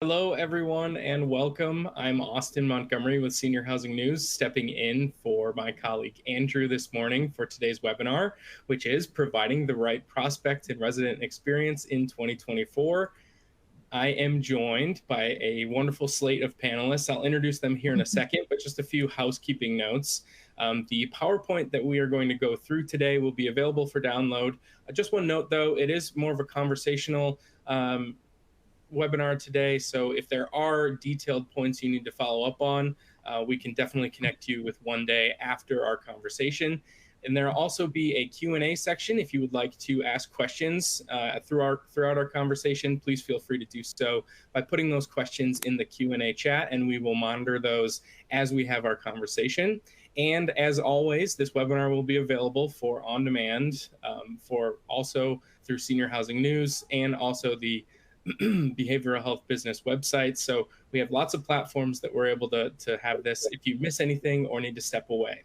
Hello, everyone, and welcome. I'm Austin Montgomery with Senior Housing News, stepping in for my colleague Andrew this morning for today's webinar, which is providing the right prospect and resident experience in 2024. I am joined by a wonderful slate of panelists. I'll introduce them here in a second, but just a few housekeeping notes. The PowerPoint that we are going to go through today will be available for download. Just one note, though, it is more of a conversational webinar today. So if there are detailed points you need to follow up on, we can definitely connect you with one day after our conversation. And there'll also be a Q&A section. If you would like to ask questions throughout our conversation, please feel free to do so by putting those questions in the Q&A chat, and we will monitor those as we have our conversation. And as always, this webinar will be available for on demand for also through Senior Housing News and also the behavioral health business website. So we have lots of platforms that we're able to have this if you miss anything or need to step away.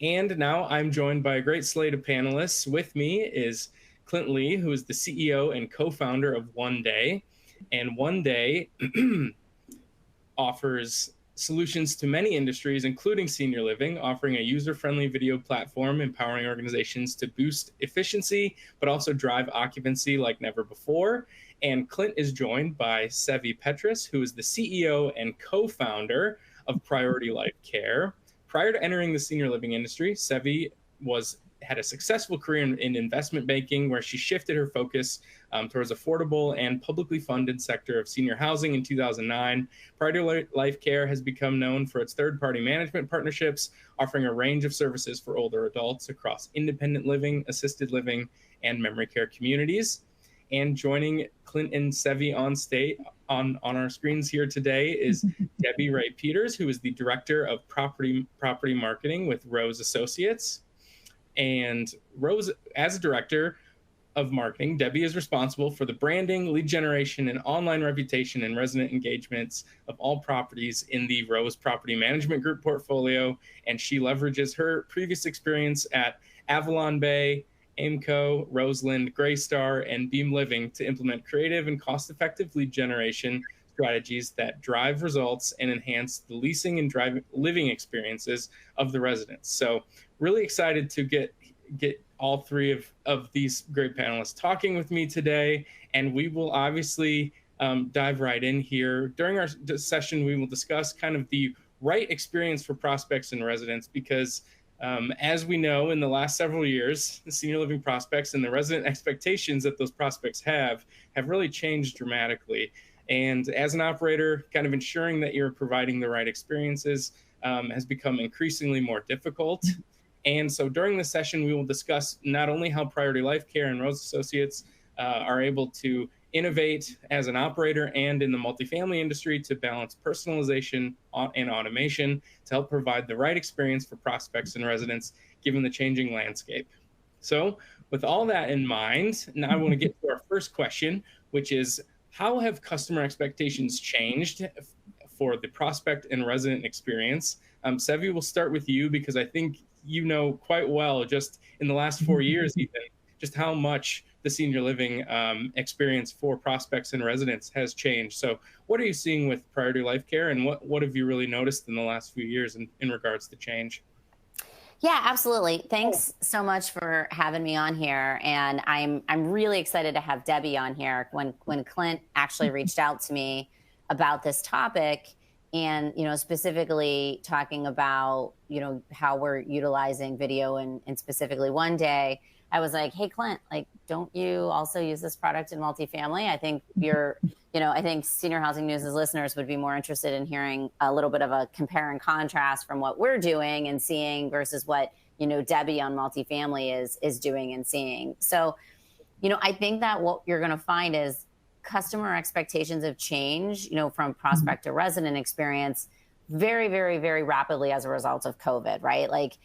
And now I'm joined by a great slate of panelists. With me is Clint Lee, who is the CEO and co-founder of One Day. And One Day offers solutions to many industries, including senior living, offering a user-friendly video platform, empowering organizations to boost efficiency, but also drive occupancy like never before. And Clint is joined by Sevi Petrus, who is the CEO and co-founder of Priority Life Care. Prior to entering the senior living industry, Sevi had a successful career in investment banking, where she shifted her focus towards affordable and publicly funded sector of senior housing in 2009. Priority Life Care has become known for its third-party management partnerships, offering a range of services for older adults across independent living, assisted living, and memory care communities. And joining Clint and Sevi on our screens here today is Debbie Ray Peters, who is the Director of Property Marketing with Rose Associates. And Rose, as a director of marketing, Debbie is responsible for the branding, lead generation, and online reputation and resident engagements of all properties in the Rose Property Management Group portfolio. And she leverages her previous experience at Avalon Bay, Aimco, Roseland, Greystar, and Beam Living to implement creative and cost-effective lead generation strategies that drive results and enhance the leasing and living experiences of the residents. So really excited to get all three of these great panelists talking with me today. And we will obviously dive right in here. During our session, we will discuss kind of the right experience for prospects and residents, because as we know, in the last several years, the senior living prospects and the resident expectations that those prospects have really changed dramatically. And as an operator, kind of ensuring that you're providing the right experiences has become increasingly more difficult. And so during the session, we will discuss not only how Priority Life Care and Rose Associates are able to innovate as an operator and in the multifamily industry to balance personalization and automation to help provide the right experience for prospects and residents given the changing landscape. So with all that in mind, now I want to get to our first question, which is, how have customer expectations changed for the prospect and resident experience? Sevi, we'll start with you, because I think you know quite well, just in the last 4 years even, just how much the senior living experience for prospects and residents has changed. So what are you seeing with Priority Life Care, and what have you really noticed in the last few years in regards to change? Yeah, absolutely. Thanks so much for having me on here. And I'm really excited to have Debbie on here. When Clint actually reached out to me about this topic, and specifically talking about how we're utilizing video and specifically One Day, I was like, hey Clint, like, don't you also use this product in multifamily? I think I think Senior Housing News' listeners would be more interested in hearing a little bit of a compare and contrast from what we're doing and seeing versus what Debbie on multifamily is doing and seeing. So I think that what you're going to find is customer expectations have changed, from prospect to resident experience very, very, very rapidly as a result of COVID, right? Like,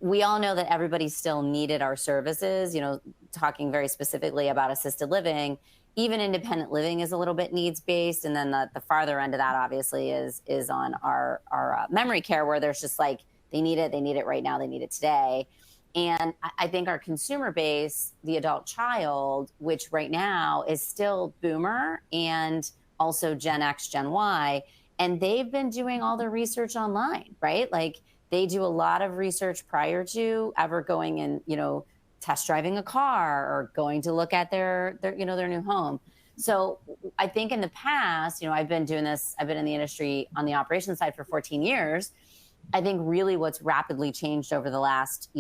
we all know that everybody still needed our services, talking very specifically about assisted living. Even independent living is a little bit needs-based. And then the farther end of that, obviously, is on our memory care, where there's just like, they need it right now, they need it today. And I think our consumer base, the adult child, which right now is still boomer and also Gen X, Gen Y, and they've been doing all their research online, right? Like they do a lot of research prior to ever going and, test driving a car or going to look at their new home. So I think in the past, I've been doing this, I've been in the industry on the operations side for 14 years. I think really what's rapidly changed over the last,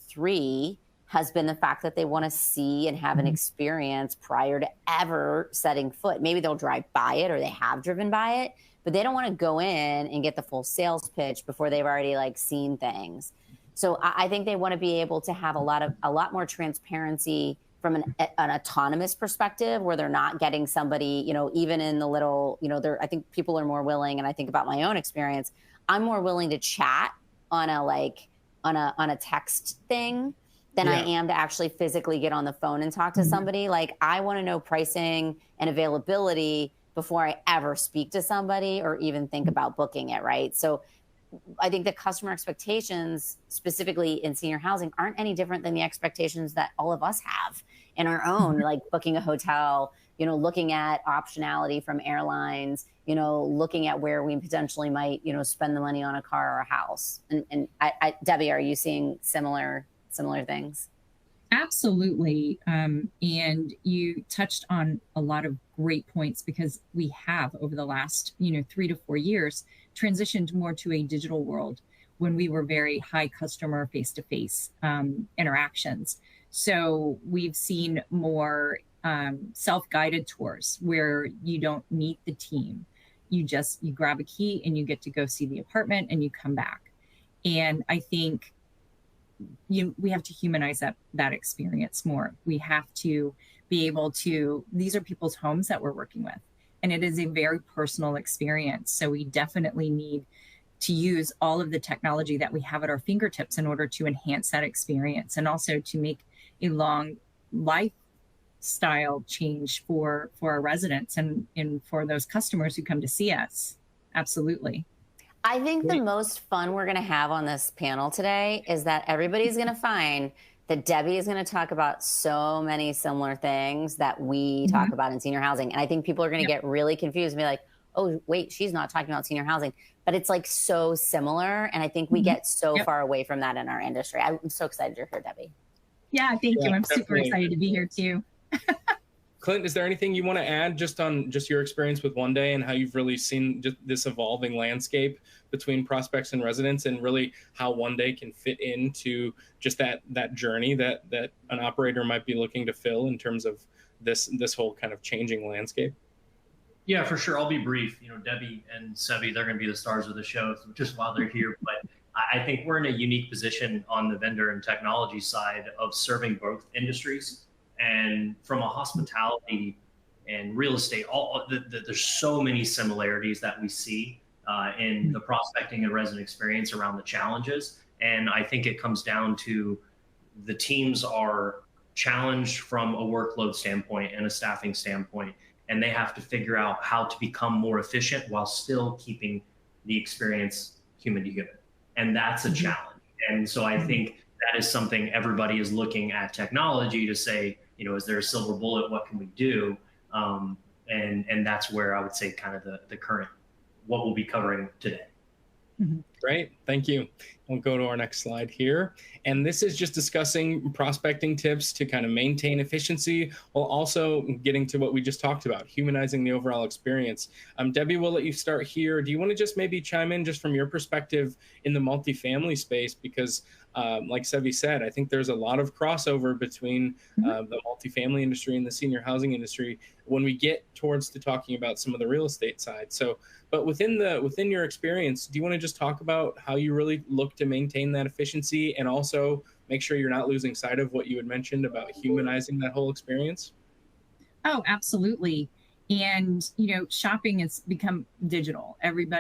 3 has been the fact that they want to see and have an experience prior to ever setting foot. Maybe they'll drive by it or they have driven by it, but they don't want to go in and get the full sales pitch before they've already like seen things. So I think they want to be able to have a lot more transparency from an autonomous perspective, where they're not getting somebody, even in the little, I think people are more willing, and I think about my own experience, I'm more willing to chat on a text thing than I am to actually physically get on the phone and talk to somebody. Like I want to know pricing and availability before I ever speak to somebody or even think about booking it, right? So I think the customer expectations, specifically in senior housing, aren't any different than the expectations that all of us have in our own, like booking a hotel, looking at optionality from airlines, looking at where we potentially might, spend the money on a car or a house. And Debbie, are you seeing similar things? Absolutely. And you touched on a lot of great points, because we have over the last, 3 to 4 years transitioned more to a digital world when we were very high customer face-to-face interactions. So we've seen more self-guided tours where you don't meet the team. You grab a key and you get to go see the apartment and you come back. And I think we have to humanize that experience more. We have to be able to, these are people's homes that we're working with, and it is a very personal experience. So we definitely need to use all of the technology that we have at our fingertips in order to enhance that experience, and also to make a long lifestyle change for our residents and for those customers who come to see us. Absolutely. I think the most fun we're going to have on this panel today is that everybody's going to find that Debbie is going to talk about so many similar things that we talk about in senior housing. And I think people are going to get really confused and be like, oh, wait, she's not talking about senior housing. But it's like so similar. And I think we get so far away from that in our industry. I'm so excited you're here, Debbie. Yeah, thank you. I'm super excited to be here too. Clint, is there anything you want to add just on your experience with One Day and how you've really seen just this evolving landscape between prospects and residents, and really how One Day can fit into just that journey that an operator might be looking to fill in terms of this whole kind of changing landscape? Yeah, for sure. I'll be brief. Debbie and Sevi, they're going to be the stars of the show just while they're here. But I think we're in a unique position on the vendor and technology side of serving both industries. And from a hospitality and real estate, there's so many similarities that we see in the prospecting and resident experience around the challenges. And I think it comes down to the teams are challenged from a workload standpoint and a staffing standpoint, and they have to figure out how to become more efficient while still keeping the experience human to human. And that's a challenge. And so I think that is something everybody is looking at technology to say, is there a silver bullet? What can we do? And that's where I would say kind of the current, what we'll be covering today. Great, thank you. We'll go to our next slide here. And this is just discussing prospecting tips to kind of maintain efficiency while also getting to what we just talked about, humanizing the overall experience. Debbie, we'll let you start here. Do you want to just maybe chime in just from your perspective in the multifamily space? Because like Sevi said, I think there's a lot of crossover between the multifamily industry and the senior housing industry when we get towards to talking about some of the real estate side. So, but within your experience, do you want to just talk about how you really look to maintain that efficiency and also make sure you're not losing sight of what you had mentioned about humanizing that whole experience? Oh, absolutely. And, shopping has become digital.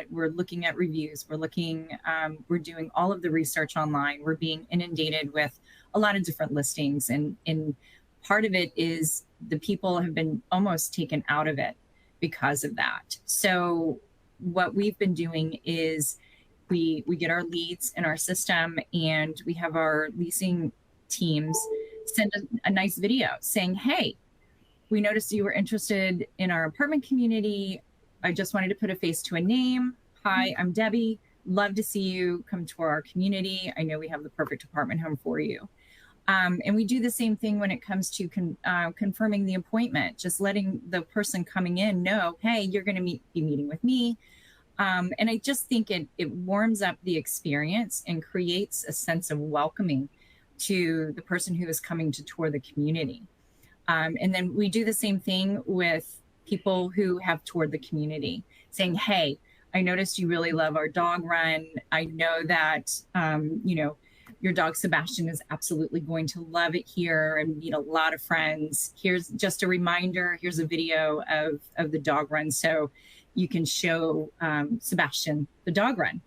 We're looking at reviews. We're doing all of the research online. We're being inundated with a lot of different listings. And part of it is the people have been almost taken out of it because of that. So what we've been doing is we get our leads in our system, and we have our leasing teams send a nice video saying, hey, we noticed you were interested in our apartment community. I just wanted to put a face to a name. Hi, I'm Debbie. Love to see you come to our community. I know we have the perfect apartment home for you. And we do the same thing when it comes to confirming the appointment, just letting the person coming in know, hey, you're going to be meeting with me. And I just think it warms up the experience and creates a sense of welcoming to the person who is coming to tour the community. And then we do the same thing with people who have toured the community, saying, hey, I noticed you really love our dog run. I know that, your dog Sebastian is absolutely going to love it here and meet a lot of friends. Here's just a reminder. Here's a video of the dog run, so you can show Sebastian the dog run.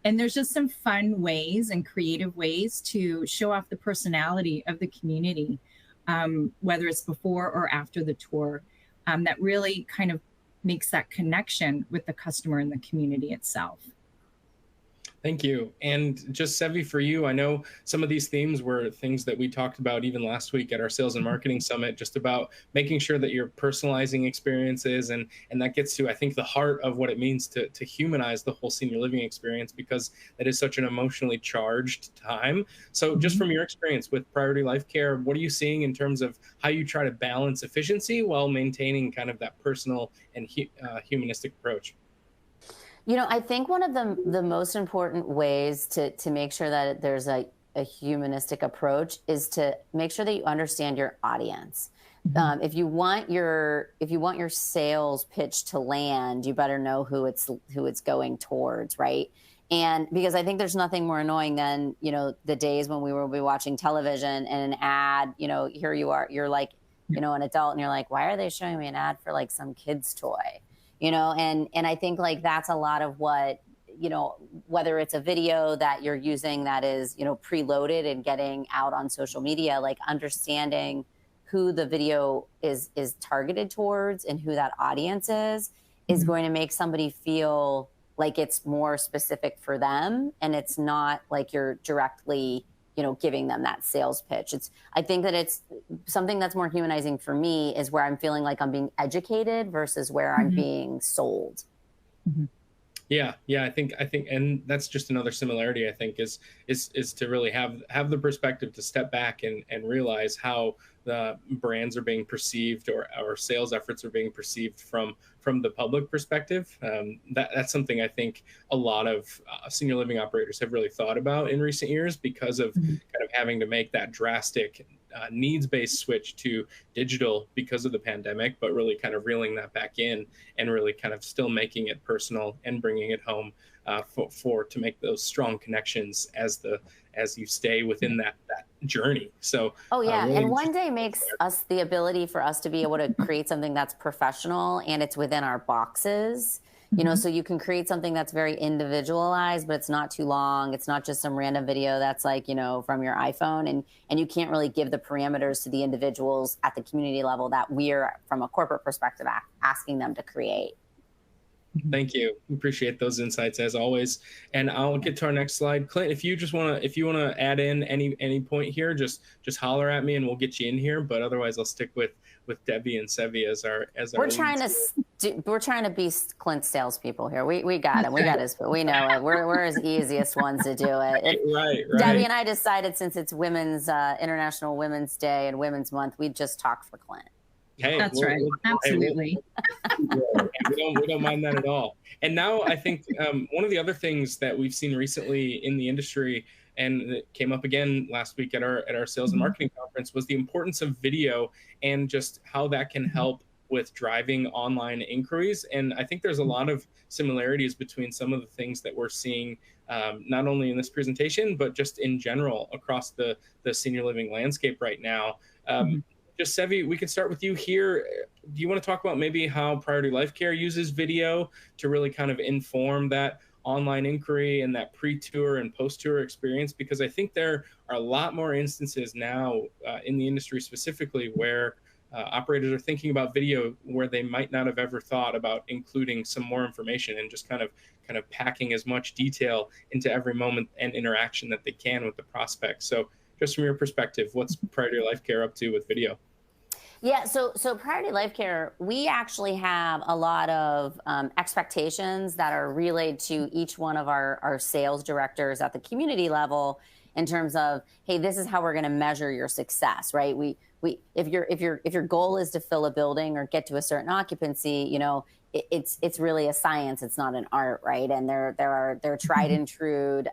And there's just some fun ways and creative ways to show off the personality of the community, whether it's before or after the tour, that really kind of makes that connection with the customer and the community itself. Thank you. And just Sevi, for you, I know some of these themes were things that we talked about even last week at our Sales and Marketing Summit, just about making sure that you're personalizing experiences. And that gets to, I think, the heart of what it means to humanize the whole senior living experience, because that is such an emotionally charged time. So just from your experience with Priority Life Care, what are you seeing in terms of how you try to balance efficiency while maintaining kind of that personal and humanistic approach? I think one of the most important ways to make sure that there's a humanistic approach is to make sure that you understand your audience. If you want your sales pitch to land, you better know who it's going towards, right? And because I think there's nothing more annoying than, the days when we will be watching television and an ad, here you are, you're like, an adult, and you're like, why are they showing me an ad for like some kid's toy? And I think like that's a lot of what, whether it's a video that you're using that is, preloaded and getting out on social media, like understanding who the video is targeted towards and who that audience is going to make somebody feel like it's more specific for them. And it's not like you're directly, giving them that sales pitch. I think that it's something that's more humanizing for me is where I'm feeling like I'm being educated versus where I'm being sold. Yeah, I think, and that's just another similarity, I think, is to really have the perspective to step back and realize how the brands are being perceived, or our sales efforts are being perceived from the public perspective. That's something I think a lot of senior living operators have really thought about in recent years, because of kind of having to make that drastic needs-based switch to digital because of the pandemic, but really kind of reeling that back in and really kind of still making it personal and bringing it home to make those strong connections as you stay within that journey. So really, and one day makes us the ability for us to be able to create something that's professional and it's within our boxes. So you can create something that's very individualized, but it's not too long. It's not just some random video that's like, from your iPhone, and you can't really give the parameters to the individuals at the community level that we're, from a corporate perspective, asking them to create. Thank you. Appreciate those insights as always. And I'll get to our next slide. Clint, if you want to add in any point here, just holler at me and we'll get you in here. But otherwise, I'll stick with Debbie and Sevi as our. We're trying to be Clint's salespeople here. We got him. We got his. We know it. We're his easiest ones to do it. Right. Debbie and I decided, since it's International Women's Day and Women's Month, we'd just talk for Clint. Hey, that's right. Absolutely. We don't mind that at all. And now I think one of the other things that we've seen recently in the industry, and it came up again last week at our sales and marketing conference, was the importance of video and just how that can help with driving online inquiries. And I think there's a lot of similarities between some of the things that we're seeing, not only in this presentation, but just in general across the senior living landscape right now. Just Sevi, we can start with you here. Do you want to talk about maybe how Priority Life Care uses video to really kind of inform that online inquiry and that pre-tour and post-tour experience? Because I think there are a lot more instances now in the industry specifically where operators are thinking about video where they might not have ever thought about including some more information and just kind of packing as much detail into every moment and interaction that they can with the prospect. So just from your perspective, what's Priority Life Care up to with video? Yeah, so Priority Life Care, we actually have a lot of expectations that are relayed to each one of our sales directors at the community level in terms of, hey, this is how we're going to measure your success, right? If your goal is to fill a building or get to a certain occupancy, you know, it's really a science. It's not an art, right? And there are tried and true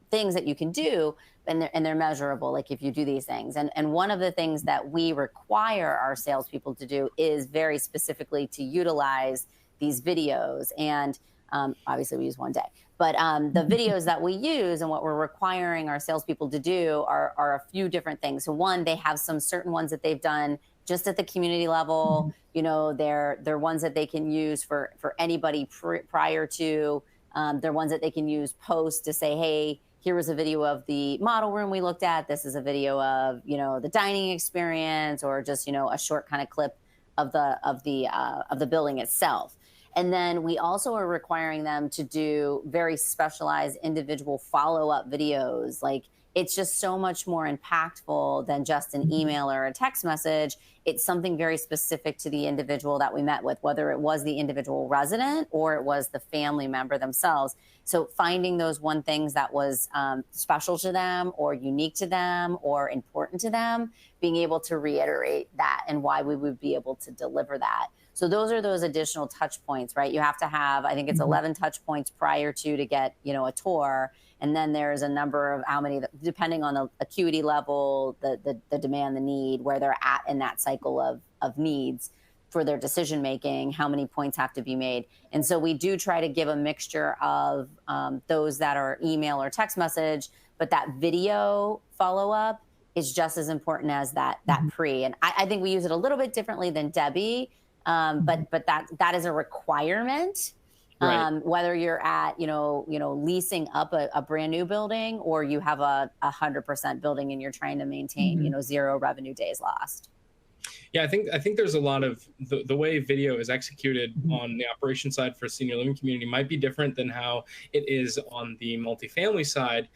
things that you can do, and they're measurable, like if you do these things. And one of the things that we require our salespeople to do is very specifically to utilize these videos. And obviously we use one day, but the videos that we use and what we're requiring our salespeople to do are a few different things. So one, they have some certain ones that they've done just at the community level. You know, they're ones that they can use for anybody prior to. They're ones that they can use post to say, hey, here was a video of the model room we looked at. This is a video of, you know, the dining experience, or just, you know, a short kind of clip of the building itself. And then we also are requiring them to do very specialized individual follow-up videos. Like, it's just so much more impactful than just an email or a text message. It's something very specific to the individual that we met with, whether it was the individual resident or it was the family member themselves. So finding those one things that was special to them or unique to them or important to them, being able to reiterate that and why we would be able to deliver that. So those are those additional touch points, right? You have to have, I think it's 11 touch points prior to get, you know, a tour. And then there's a number of how many, depending on the acuity level, the demand, the need, where they're at in that cycle of needs for their decision making, how many points have to be made. And so we do try to give a mixture of those that are email or text message, but that video follow-up is just as important as that pre. And I think we use it a little bit differently than Debbie, but that is a requirement. Right. Whether you're at, leasing up a brand new building, or you have a 100% building and you're trying to maintain, 0 revenue days lost. Yeah, I think there's a lot of the way video is executed on the operation side for senior living community might be different than how it is on the multifamily side.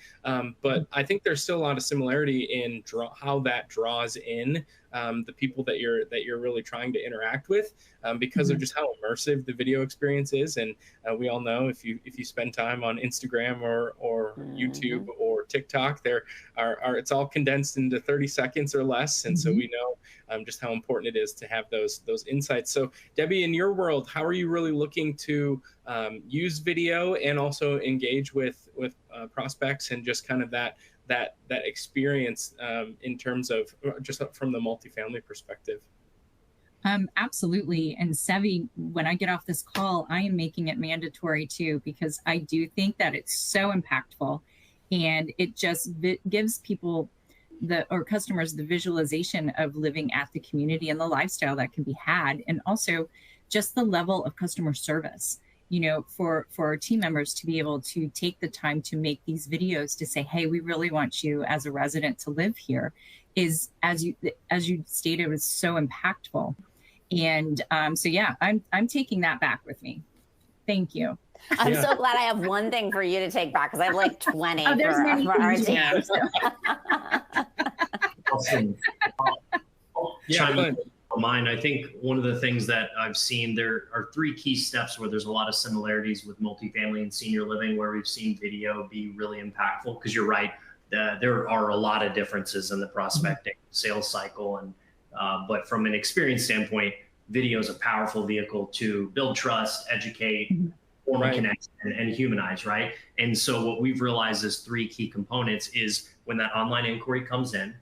But I think there's still a lot of similarity in how that draws in the people that you're really trying to interact with, because of just how immersive the video experience is. And we all know if you spend time on Instagram or YouTube or TikTok, it's all condensed into 30 seconds or less. And so we know just how important it is to have those insights. So Debbie, in your world, how are you really looking to use video and also engage with prospects and just kind of that experience in terms of just from the multifamily perspective? Absolutely. And Sevi, when I get off this call, I am making it mandatory too, because I do think that it's so impactful, and it just gives people or customers the visualization of living at the community and the lifestyle that can be had, and also just the level of customer service. For our team members to be able to take the time to make these videos to say, hey, we really want you as a resident to live here, is, as you stated, was so impactful. And so yeah, I'm taking that back with me. Thank you. I'm so glad I have one thing for you to take back, because I have like 20 for our team. Awesome. Mine, I think one of the things that I've seen, there are 3 key steps where there's a lot of similarities with multifamily and senior living, where we've seen video be really impactful. Because you're right, there are a lot of differences in the prospecting sales cycle, and but from an experience standpoint, video is a powerful vehicle to build trust, educate, form a connection, and humanize, right? And so what we've realized is 3 key components is when that online inquiry comes in,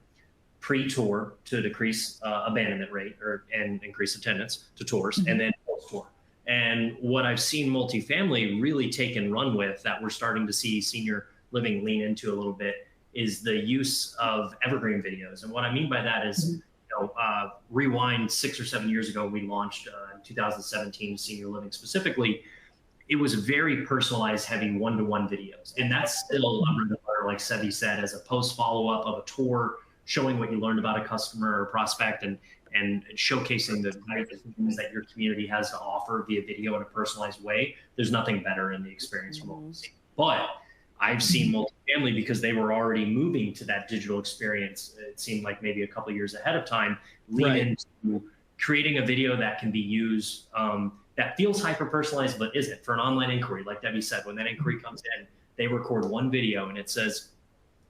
pre-tour to decrease abandonment rate and increase attendance to tours, and then post-tour. And what I've seen multifamily really take and run with, that we're starting to see senior living lean into a little bit, is the use of evergreen videos. And what I mean by that is, rewind 6 or 7 years ago, we launched in 2017 senior living specifically. It was very personalized, heavy one-to-one videos, and that's still a bread and butter, like Sevi said, as a post follow-up of a tour, showing what you learned about a customer or prospect, and showcasing the things that your community has to offer via video in a personalized way. There's nothing better in the experience from what we've seen. But I've seen multifamily, because they were already moving to that digital experience. It seemed like maybe a couple of years ahead of time, lean into creating a video that can be used, that feels hyper personalized, but isn't, for an online inquiry. Like Debbie said, when that inquiry comes in, they record one video and it says,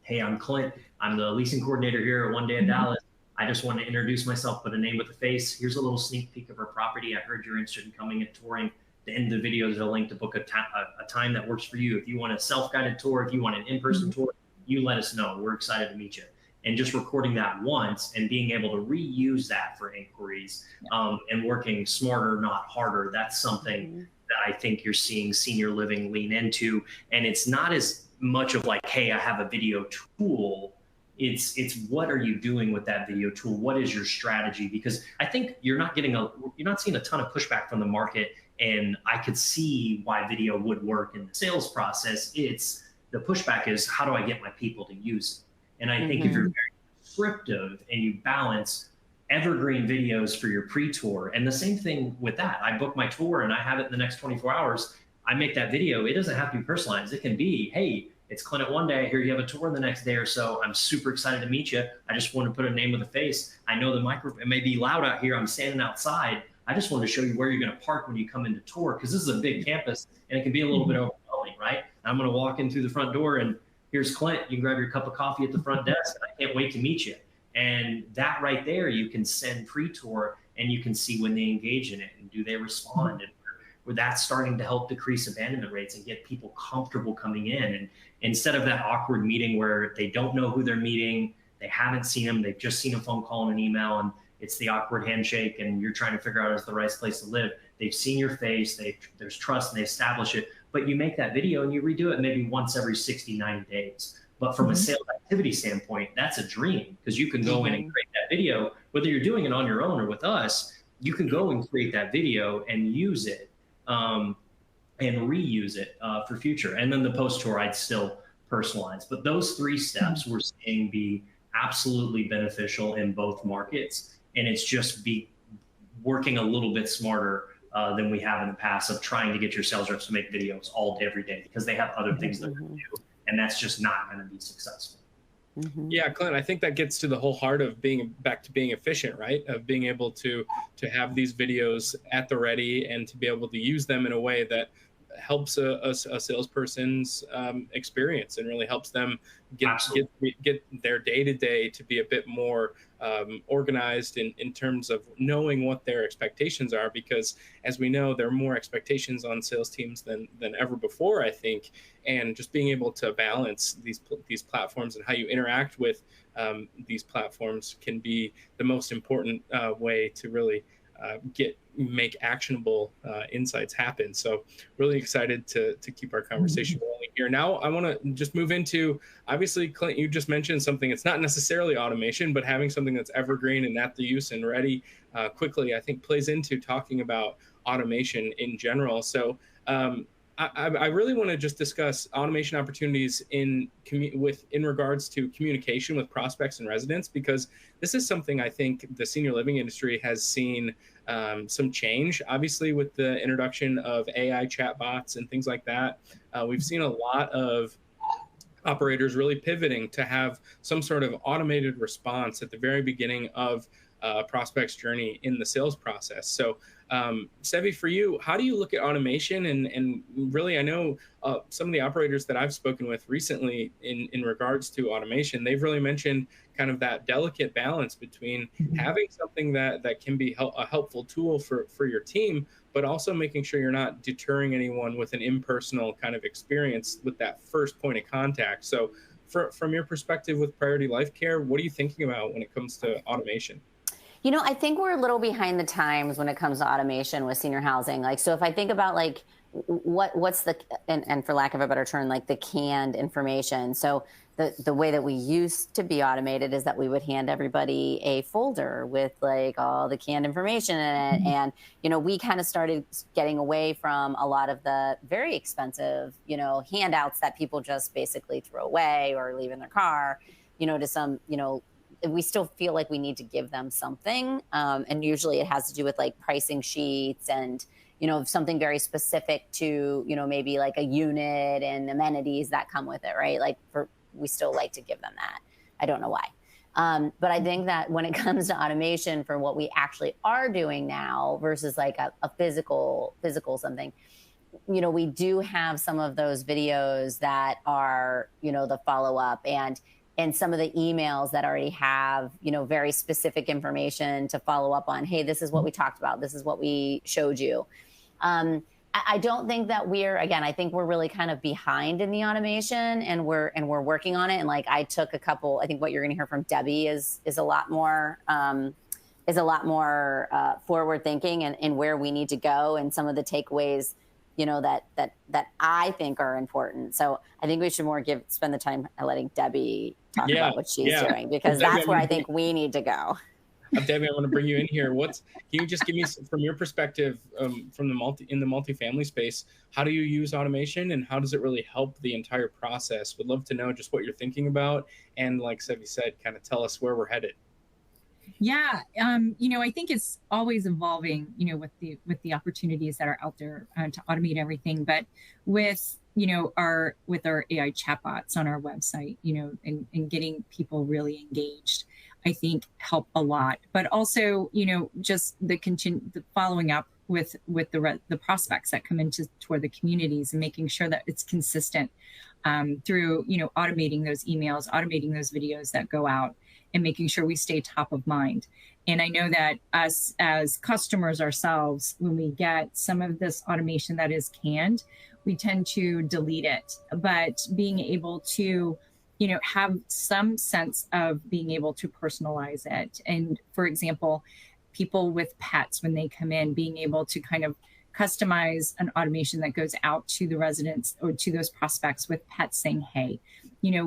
"Hey, I'm Clint. I'm the leasing coordinator here at One Day in Dallas. I just want to introduce myself, put a name with a face. Here's a little sneak peek of our property. I heard you're interested in coming and touring." At the end of the video, there's a link to book a time that works for you. If you want a self-guided tour, if you want an in-person tour, you let us know. We're excited to meet you. And just recording that once and being able to reuse that for inquiries, and working smarter, not harder, that's something that I think you're seeing senior living lean into. And it's not as much of like, hey, I have a video tool. It's what are you doing with that video tool? What is your strategy? Because I think you're not seeing a ton of pushback from the market. And I could see why video would work in the sales process. It's the pushback is, how do I get my people to use it? And I think if you're very prescriptive and you balance evergreen videos for your pre-tour, and the same thing with that, I book my tour and I have it in the next 24 hours. I make that video. It doesn't have to be personalized. It can be, hey, it's Clint at One Day. Here you have a tour in the next day or so. I'm super excited to meet you. I just want to put a name with a face. I know the microphone, it may be loud out here. I'm standing outside. I just wanted to show you where you're going to park when you come into tour, because this is a big campus and it can be a little bit overwhelming, right? I'm going to walk in through the front door and here's Clint. You can grab your cup of coffee at the front desk. And I can't wait to meet you. And that right there, you can send pre-tour and you can see when they engage in it and do they respond. And where that's starting to help decrease abandonment rates and get people comfortable coming in. And instead of that awkward meeting where they don't know who they're meeting, they haven't seen them, they've just seen a phone call and an email, and it's the awkward handshake and you're trying to figure out if it's the right place to live. They've seen your face, there's trust, and they establish it. But you make that video and you redo it maybe once every 60, 90 days. But from a sales activity standpoint, that's a dream, because you can go in and create that video, whether you're doing it on your own or with us. You can go and create that video and use it, and reuse it for future. And then the post-tour, I'd still personalize. But those three steps we're seeing be absolutely beneficial in both markets. And it's just working a little bit smarter than we have in the past, of trying to get your sales reps to make videos all day, every day, because they have other things they're going to do. And that's just not going to be successful. Yeah, Clint, I think that gets to the whole heart of being efficient, right? Of being able to have these videos at the ready and to be able to use them in a way that helps a salesperson's experience and really helps them get their day-to-day to be a bit more organized in terms of knowing what their expectations are, because as we know, there are more expectations on sales teams than ever before, I think. And just being able to balance these platforms and how you interact with these platforms can be the most important way to really make actionable insights happen. So really excited to keep our conversation rolling here. Now I want to just move into, obviously, Clint, you just mentioned something. It's not necessarily automation, but having something that's evergreen and at the use and ready quickly, I think plays into talking about automation in general. So I really want to just discuss automation opportunities in regards to communication with prospects and residents, because this is something I think the senior living industry has seen some change. Obviously, with the introduction of AI chatbots and things like that, we've seen a lot of operators really pivoting to have some sort of automated response at the very beginning of a prospect's journey in the sales process. So Sevi, for you, how do you look at automation? And really, I know some of the operators that I've spoken with recently in regards to automation, they've really mentioned kind of that delicate balance between having something that can be a helpful tool for your team, but also making sure you're not deterring anyone with an impersonal kind of experience with that first point of contact. So from your perspective with Priority Life Care, what are you thinking about when it comes to automation? You know, I think we're a little behind the times when it comes to automation with senior housing. Like, so if I think about like what's the, and for lack of a better term, like the canned information. So the way that we used to be automated is that we would hand everybody a folder with like all the canned information in it. And, you know, we kind of started getting away from a lot of the very expensive, you know, handouts that people just basically throw away or leave in their car, you know, to some, you know, we still feel like we need to give them something. And usually it has to do with like pricing sheets and, something very specific to, maybe like a unit and amenities that come with it, right? Like we still like to give them that. I don't know why. But I think that when it comes to automation for what we actually are doing now versus like a physical something, we do have some of those videos that are, the follow-up and some of the emails that already have, very specific information to follow up on. Hey, this is what we talked about. This is what we showed you. I don't think that I think we're really kind of behind in the automation, and we're working on it. And like I took a couple, I think what you're going to hear from Debbie is a lot more forward thinking and where we need to go, and some of the takeaways that I think are important. So I think we should spend the time letting Debbie talk about what she's doing, because that's where I think we need to go. Debbie, I want to bring you in here. Can you just give me, from your perspective, from in the multifamily space, how do you use automation and how does it really help the entire process? Would love to know just what you're thinking about, and like Sevy said, kind of tell us where we're headed. Yeah, I think it's always evolving, with the opportunities that are out there to automate everything. But with our AI chatbots on our website, and getting people really engaged, I think help a lot. But also, just the following up with the prospects that come toward the communities, and making sure that it's consistent through automating those emails, automating those videos that go out, and making sure we stay top of mind. And I know that us as customers ourselves, when we get some of this automation that is canned, we tend to delete it. But being able to, have some sense of being able to personalize it. And for example, people with pets, when they come in, being able to kind of customize an automation that goes out to the residents or to those prospects with pets saying, hey, we know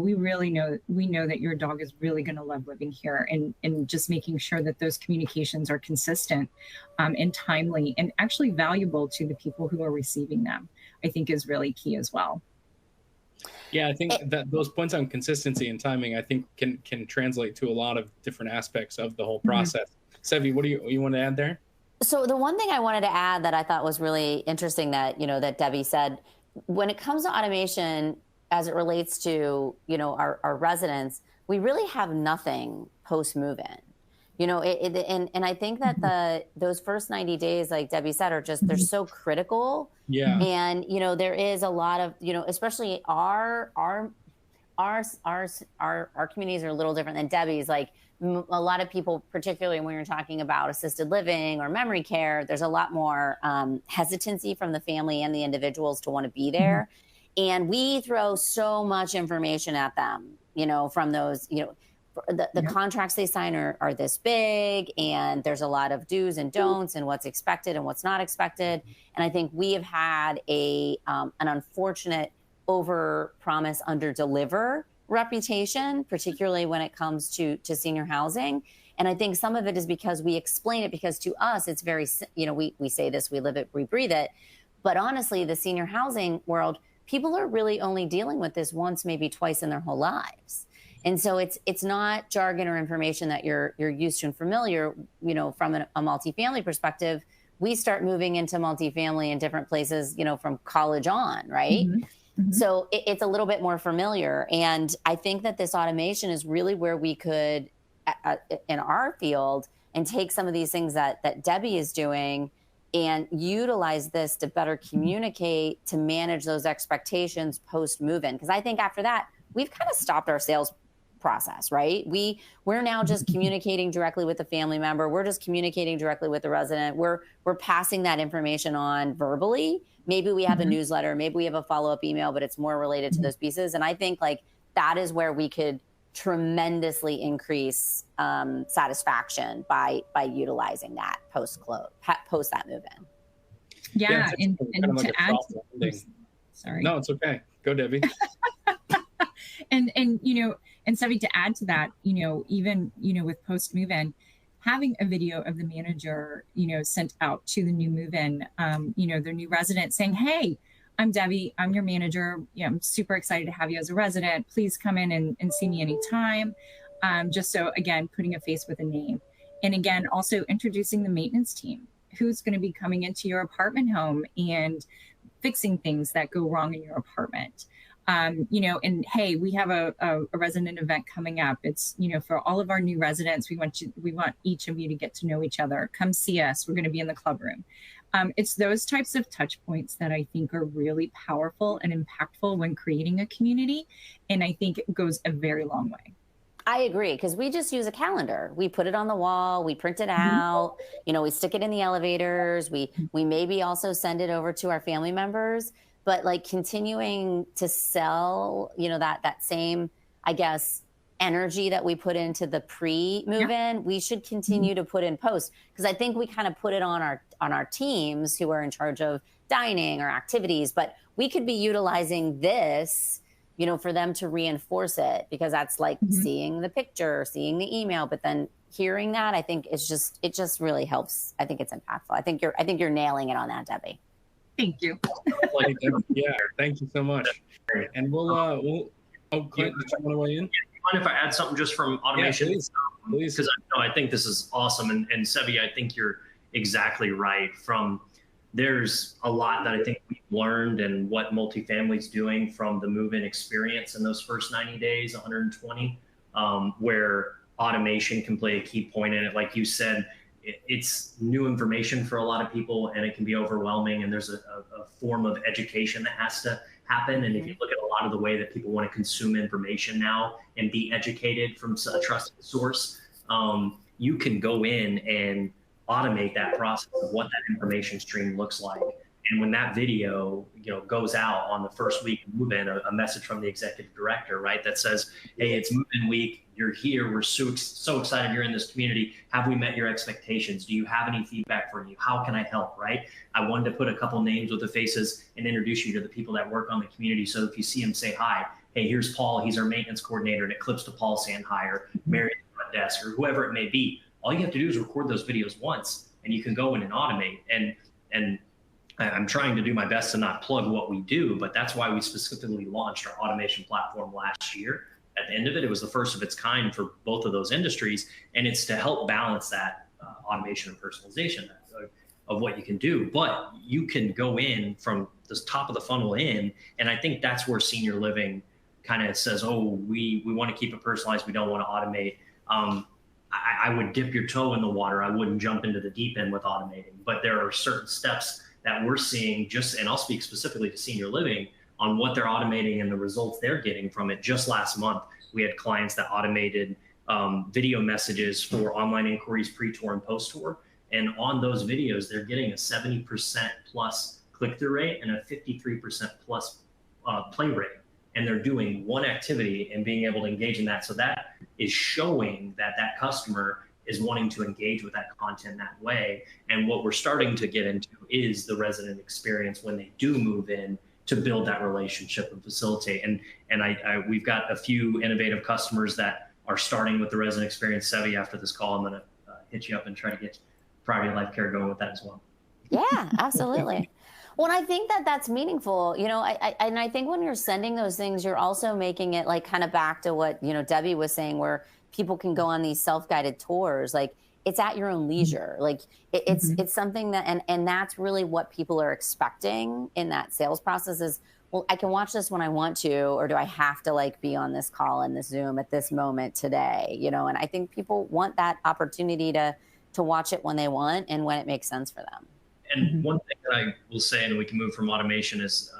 that your dog is really going to love living here, and just making sure that those communications are consistent and timely and actually valuable to the people who are receiving them, I think is really key as well. Yeah, I think that those points on consistency and timing, I think can translate to a lot of different aspects of the whole process. Sevy, what do you want to add there? So the one thing I wanted to add that I thought was really interesting that, that Debbie said, when it comes to automation, as it relates to, our residents, we really have nothing post move-in. And I think that those first 90 days, like Debbie said, they're so critical. Yeah. And, there is a lot of, especially our communities are a little different than Debbie's. Like a lot of people, particularly when you're talking about assisted living or memory care, there's a lot more hesitancy from the family and the individuals to want to be there. And we throw so much information at them, from those, the contracts they sign are this big, and there's a lot of do's and don'ts and what's expected and what's not expected. And I think we have had an unfortunate over promise, under deliver reputation, particularly when it comes to senior housing. And I think some of it is because we explain it, because to us, it's very, we say this, we live it, we breathe it. But honestly, the senior housing world, people are really only dealing with this once, maybe twice in their whole lives. And so it's not jargon or information that you're used to and familiar, from a multifamily perspective. We start moving into multifamily in different places, from college on, right? So it's a little bit more familiar. And I think that this automation is really where we could, in our field, and take some of these things that Debbie is doing and utilize this to better communicate, to manage those expectations post move-in. Because I think after that, we've kind of stopped our sales process, right? We're now just communicating directly with the family member. We're just communicating directly with the resident. We're passing that information on verbally. Maybe we have a newsletter, maybe we have a follow-up email, but it's more related to those pieces. And I think like that is where we could tremendously increase satisfaction by utilizing that post that move-in. Yeah, and like to add, sorry. No, it's okay. Go, Debbie. and Sevy, to add to that, even with post move-in, having a video of the manager, sent out to the new move-in, their new resident, saying, "Hey, I'm Debbie. I'm your manager. I'm super excited to have you as a resident. Please come in and see me anytime." Just so, again, putting a face with a name. And again, also introducing the maintenance team. who's going to be coming into your apartment home and fixing things that go wrong in your apartment. And hey, we have a resident event coming up. It's, for all of our new residents, we want each of you to get to know each other. Come see us. We're going to be in the club room. It's those types of touch points that I think are really powerful and impactful when creating a community. And I think it goes a very long way. I agree, because we just use a calendar. We put it on the wall, we print it out, we stick it in the elevators. We maybe also send it over to our family members, but like continuing to sell, that same, I guess, energy that we put into the pre-move-in, we should continue to put in post, because I think we kind of put it on our teams who are in charge of dining or activities, but we could be utilizing this, for them to reinforce it, because that's like seeing the picture, seeing the email, but then hearing that, I think it just really helps. I think it's impactful. I think you're nailing it on that, Debbie. Thank you. Yeah, thank you so much. And we'll Clint, did you want to weigh in? Mind if I add something just from automation? Yeah, please. Because I think this is awesome. And Sevi, I think you're exactly right. There's a lot that I think we've learned and what multifamily's doing from the move-in experience in those first 90 days, 120, where automation can play a key point in it. Like you said, it's new information for a lot of people, and it can be overwhelming. And there's a form of education that has to happen. And if you look at a lot of the way that people want to consume information now and be educated from a trusted source, you can go in and automate that process of what that information stream looks like. And when that video, goes out on the first week of move-in, a message from the executive director, right, that says, hey, it's move-in week, you're here, we're so excited you're in this community. Have we met your expectations? Do you have any feedback for you? How can I help, right? I wanted to put a couple names with the faces and introduce you to the people that work on the community. So if you see them, say hi. Hey, here's Paul, he's our maintenance coordinator, and it clips to Paul saying hi, or Mary at the front desk, or whoever it may be. All you have to do is record those videos once, and you can go in and automate. And I'm trying to do my best to not plug what we do, but that's why we specifically launched our automation platform last year. At the end of it, it was the first of its kind for both of those industries, and it's to help balance that automation and personalization of what you can do. But you can go in from the top of the funnel in, and I think that's where senior living kind of says, oh, we want to keep it personalized, we don't want to automate. I would dip your toe in the water. I wouldn't jump into the deep end with automating, but there are certain steps that we're seeing and I'll speak specifically to senior living on what they're automating and the results they're getting from it. Just last month, we had clients that automated video messages for online inquiries pre-tour and post-tour. And on those videos, they're getting a 70% plus click-through rate and a 53% plus play rate. And they're doing one activity and being able to engage in that. So that is showing that customer is wanting to engage with that content that way. And what we're starting to get into is the resident experience when they do move in, to build that relationship and facilitate. And we've got a few innovative customers that are starting with the resident experience. Sevi, after this call, I'm going to hit you up and try to get Priority Life Care going with that as well. Yeah, absolutely. Well, I think that's meaningful, and I think when you're sending those things, you're also making it like kind of back to what, Debbie was saying, where people can go on these self-guided tours. Like, it's at your own leisure. Like it's something that, and that's really what people are expecting in that sales process is, well, I can watch this when I want to, or do I have to like be on this call and this Zoom at this moment today, and I think people want that opportunity to watch it when they want and when it makes sense for them. And one thing that I will say, and we can move from automation, is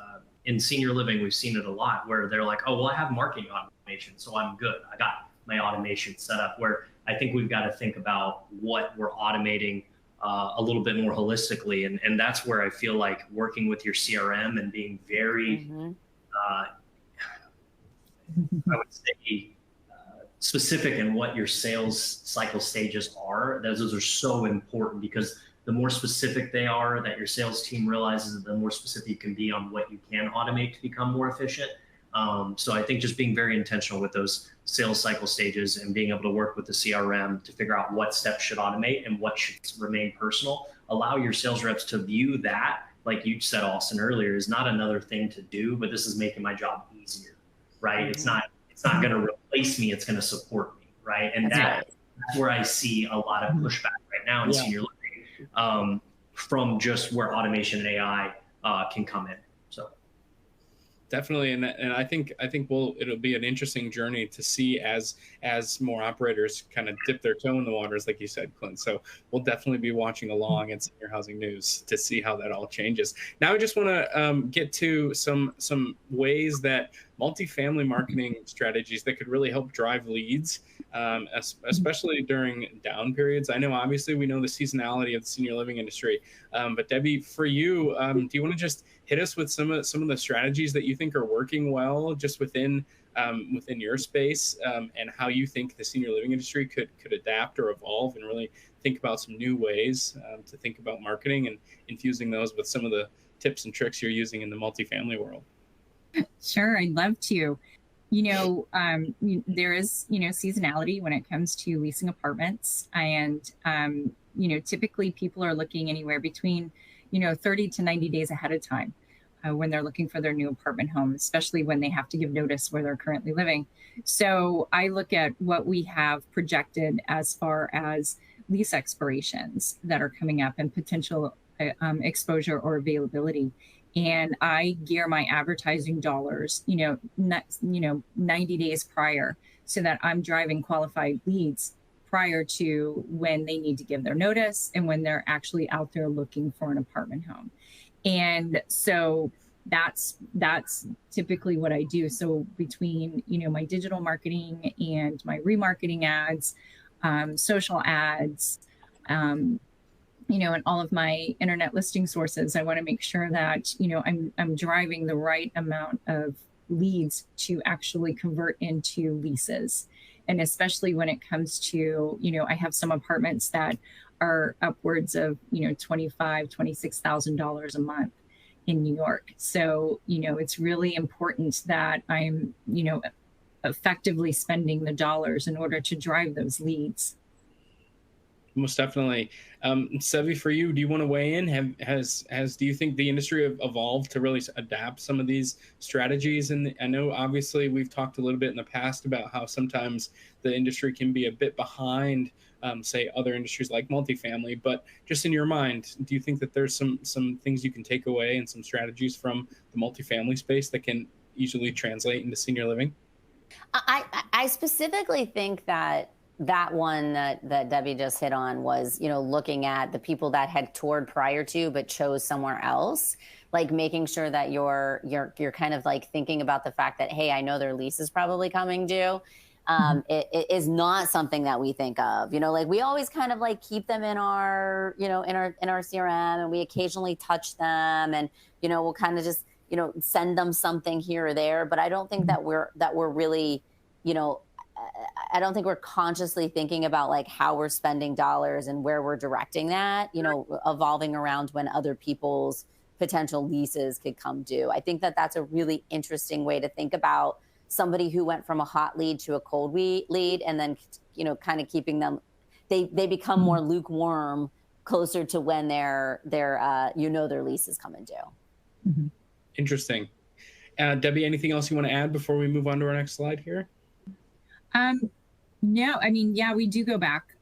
in senior living, we've seen it a lot where they're like, oh, well, I have marketing automation, so I'm good. I got my automation set up, where I think we've got to think about what we're automating a little bit more holistically. And that's where I feel like working with your CRM and being very, I would say, specific in what your sales cycle stages are. Those are so important, because the more specific they are, that your sales team realizes, the more specific you can be on what you can automate to become more efficient. So I think just being very intentional with those sales cycle stages and being able to work with the CRM to figure out what steps should automate and what should remain personal. Allow your sales reps to view that, like you said, Austin, earlier, is not another thing to do, but this is making my job easier, right? It's not going to replace me, it's going to support me, right? And that's where I see a lot of pushback right now in senior living. from just where automation and AI can come in. So. Definitely, and I think it'll be an interesting journey to see as more operators kind of dip their toe in the waters, like you said, Clint. So we'll definitely be watching along at Senior Housing News to see how that all changes. Now I just want to get to some ways that multifamily marketing strategies that could really help drive leads, especially during down periods. I know obviously we know the seasonality of the senior living industry, but Debbie, for you, do you want to just hit us with some of the strategies that you think are working well just within your space, and how you think the senior living industry could adapt or evolve and really think about some new ways to think about marketing and infusing those with some of the tips and tricks you're using in the multifamily world? Sure, I'd love to. There is, seasonality when it comes to leasing apartments. And, typically people are looking anywhere between, 30 to 90 days ahead of time when they're looking for their new apartment home, especially when they have to give notice where they're currently living. So I look at what we have projected as far as lease expirations that are coming up and potential exposure or availability. And I gear my advertising dollars, 90 days prior, so that I'm driving qualified leads prior to when they need to give their notice and when they're actually out there looking for an apartment home. And so that's typically what I do. So between, my digital marketing and my remarketing ads, social ads, and all of my internet listing sources, I want to make sure that, I'm driving the right amount of leads to actually convert into leases. And especially when it comes to, I have some apartments that are upwards of, $25,000, $26,000 a month in New York. So, it's really important that I'm, effectively spending the dollars in order to drive those leads. Most definitely. Sevi, for you, do you want to weigh in? Do you think the industry have evolved to really adapt some of these strategies? And I know obviously we've talked a little bit in the past about how sometimes the industry can be a bit behind, say, other industries like multifamily. But just in your mind, do you think that there's some things you can take away and some strategies from the multifamily space that can easily translate into senior living? I specifically think that one that Debbie just hit on was, looking at the people that had toured prior to but chose somewhere else, like making sure that you're kind of like thinking about the fact that, hey, I know their lease is probably coming due. It is not something that we think of, like we always kind of like keep them in our, in our CRM, and we occasionally touch them, and, we'll kind of just, send them something here or there. But I don't think that we're really, I don't think we're consciously thinking about like how we're spending dollars and where we're directing that, evolving around when other people's potential leases could come due. I think that that's a really interesting way to think about somebody who went from a hot lead to a cold lead, and then, kind of keeping them, they become more lukewarm closer to when their lease is coming due. Mm-hmm. Interesting. Debbie, anything else you want to add before we move on to our next slide here? No, I mean, yeah, we do go back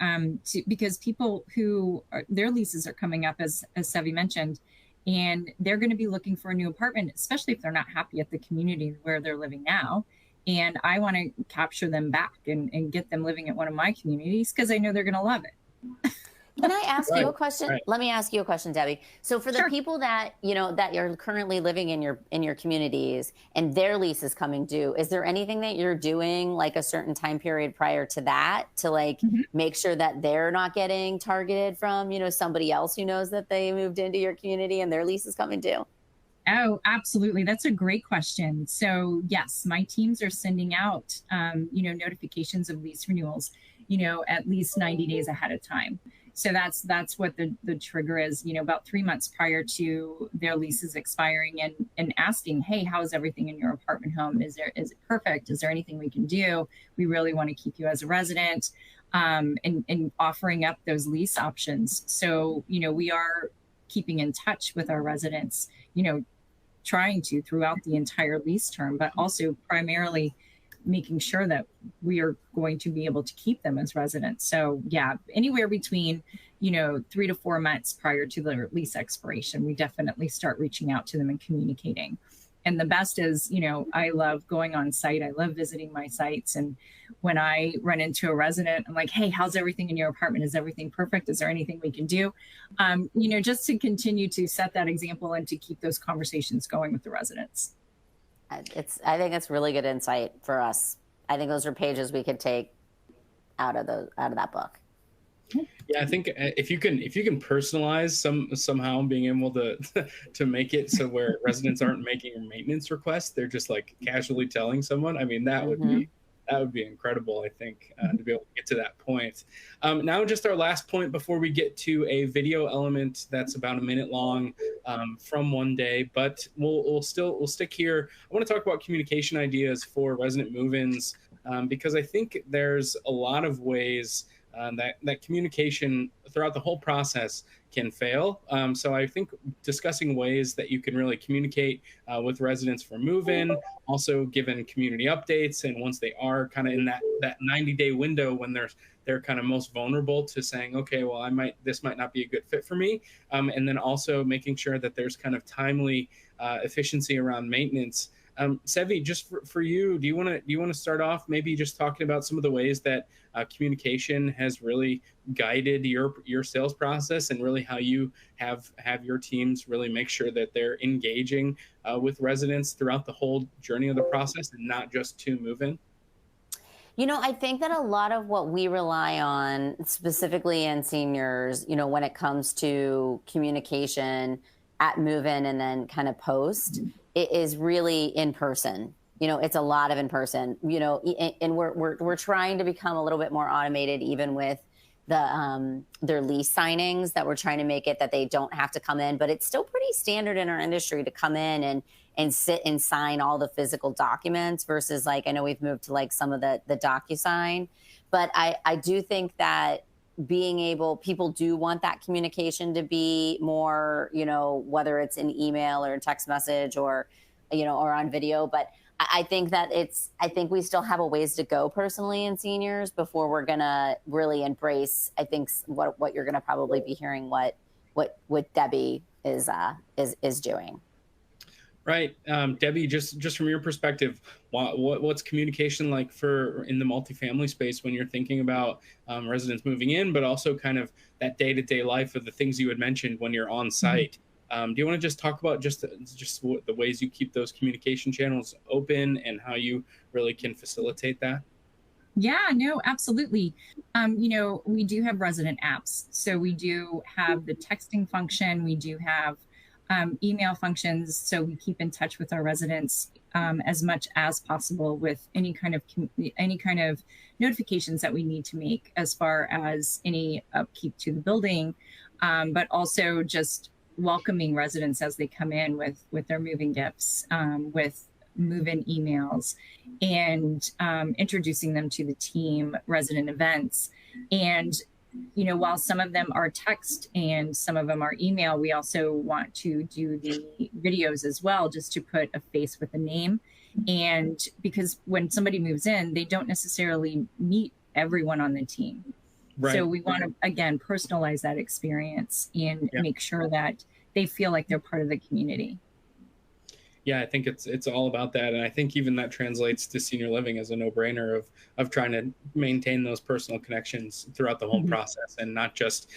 because people who their leases are coming up, as Sevi mentioned, and they're going to be looking for a new apartment, especially if they're not happy at the community where they're living now. And I want to capture them back and get them living at one of my communities because I know they're going to love it. Can I ask you a question? Right. Let me ask you a question, Debbie. So for the Sure. people that, that you're currently living in your communities and their lease is coming due, is there anything that you're doing like a certain time period prior to that to like make sure that they're not getting targeted from, somebody else who knows that they moved into your community and their lease is coming due? Oh, absolutely. That's a great question. So yes, my teams are sending out, notifications of lease renewals, at least 90 days ahead of time. So that's what the trigger is, about 3 months prior to their leases expiring, and asking, hey, how's everything in your apartment home? Is it perfect? Is there anything we can do? We really want to keep you as a resident, and offering up those lease options. So, we are keeping in touch with our residents, trying to throughout the entire lease term, but also primarily making sure that we are going to be able to keep them as residents. So yeah, anywhere between, 3 to 4 months prior to the lease expiration, we definitely start reaching out to them and communicating. And the best is, I love going on site. I love visiting my sites. And when I run into a resident, I'm like, hey, how's everything in your apartment? Is everything perfect? Is there anything we can do? Just to continue to set that example and to keep those conversations going with the residents. I think it's really good insight for us. I think those are pages we could take out of that book. Yeah, I think if you can personalize somehow being able to to make it so where residents aren't making a maintenance request, they're just like casually telling someone. I mean, that would be incredible. I think to be able to get to that point. Now, just our last point before we get to a video element that's about a minute long from one day, but we'll stick here. I want to talk about communication ideas for resident move-ins because I think there's a lot of ways that communication throughout the whole process can fail. So I think discussing ways that you can really communicate with residents for move-in, also given community updates, and once they are kind of in that 90-day window when they're kind of most vulnerable to saying, okay, well, this might not be a good fit for me, and then also making sure that there's kind of timely efficiency around maintenance. Sevi, just for you, do you want to start off maybe just talking about some of the ways that communication has really guided your sales process, and really how you have your teams really make sure that they're engaging with residents throughout the whole journey of the process and not just to move in? I think that a lot of what we rely on, specifically in seniors, when it comes to communication at move-in and then kind of post, it is really in person. It's a lot of in person, and we're trying to become a little bit more automated, even with their lease signings, that we're trying to make it that they don't have to come in, but it's still pretty standard in our industry to come in and sit and sign all the physical documents versus I know we've moved to some of the DocuSign, but I do think that people do want that communication to be more, whether it's an email or a text message or on video. But I think that I think we still have a ways to go personally in seniors before we're going to really embrace, I think, what you're going to probably be hearing what Debbie is doing. Right. Debbie, just from your perspective, what's communication like in the multifamily space when you're thinking about residents moving in, but also kind of that day-to-day life of the things you had mentioned when you're on site? Do you want to just talk about just the ways you keep those communication channels open and how you really can facilitate that? Yeah, no, absolutely. We do have resident apps. So we do have the texting function. We do have email functions, so we keep in touch with our residents as much as possible with any kind of notifications that we need to make as far as any upkeep to the building, but also just welcoming residents as they come in with their moving gifts, with move-in emails, and introducing them to the team, resident events. And while some of them are text and some of them are email, we also want to do the videos as well, just to put a face with a name. And because when somebody moves in, they don't necessarily meet everyone on the team. Right. So we want to, again, personalize that experience and make sure that they feel like they're part of the community. Yeah, I think it's all about that. And I think even that translates to senior living as a no-brainer of trying to maintain those personal connections throughout the whole process, and not just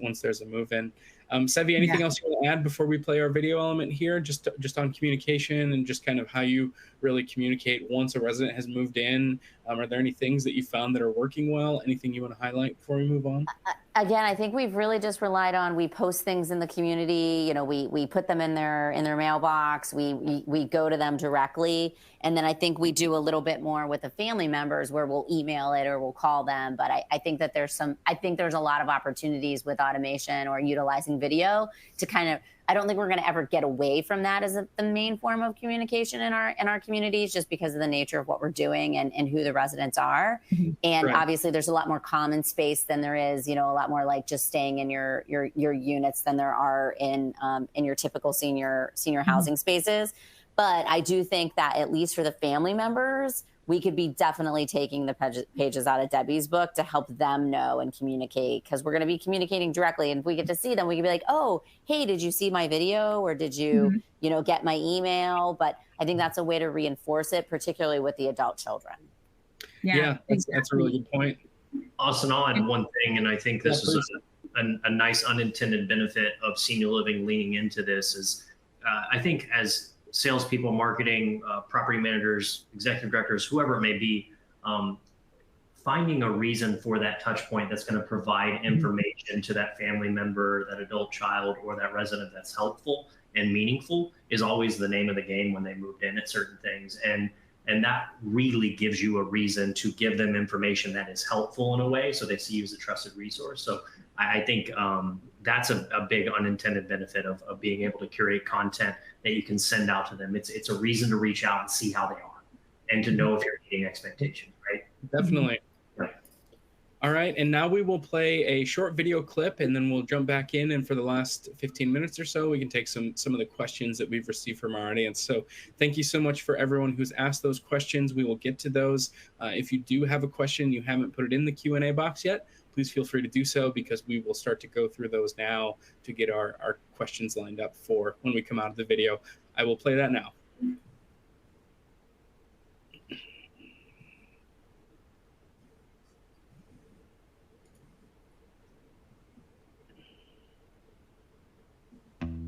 once there's a move-in. Sevi, anything else you want to add before we play our video element here, just on communication and just kind of how you really communicate once a resident has moved in? Are there any things that you found that are working well? Anything you want to highlight before we move on? Again, I think we've really just relied on, we post things in the community, we put them in their mailbox, we go to them directly. And then I think we do a little bit more with the family members where we'll email it or we'll call them. But I think that there's a lot of opportunities with automation or utilizing video to kind of, I don't think we're going to ever get away from that as the main form of communication in our communities, just because of the nature of what we're doing and who the residents are. And obviously there's a lot more common space than there is, a lot more like just staying in your units than there are in your typical senior housing spaces. But I do think that at least for the family members, we could be definitely taking the pages out of Debbie's book to help them know and communicate, because we're going to be communicating directly. And if we get to see them, we can be like, oh, hey, did you see my video? Or did you, you know, get my email? But I think that's a way to reinforce it, particularly with the adult children. Yeah, that's a really good point. Austin, I'll add one thing, and I think this is a nice unintended benefit of senior living leaning into this is I think as salespeople, marketing, property managers, executive directors, whoever it may be, finding a reason for that touch point that's going to provide information to that family member, that adult child, or that resident that's helpful and meaningful is always the name of the game when they moved in at certain things. And that really gives you a reason to give them information that is helpful in a way, so they see you as a trusted resource. So I think that's a big unintended benefit of being able to curate content that you can send out to them. It's a reason to reach out and see how they are and to know if you're meeting expectations, right? Definitely. Right. All right, and now we will play a short video clip, and then we'll jump back in. And for the last 15 minutes or so, we can take some of the questions that we've received from our audience. So thank you so much for everyone who's asked those questions. We will get to those. If you do have a question, you haven't put it in the Q&A box yet, please feel free to do so, because we will start to go through those now to get our questions lined up for when we come out of the video. I will play that now.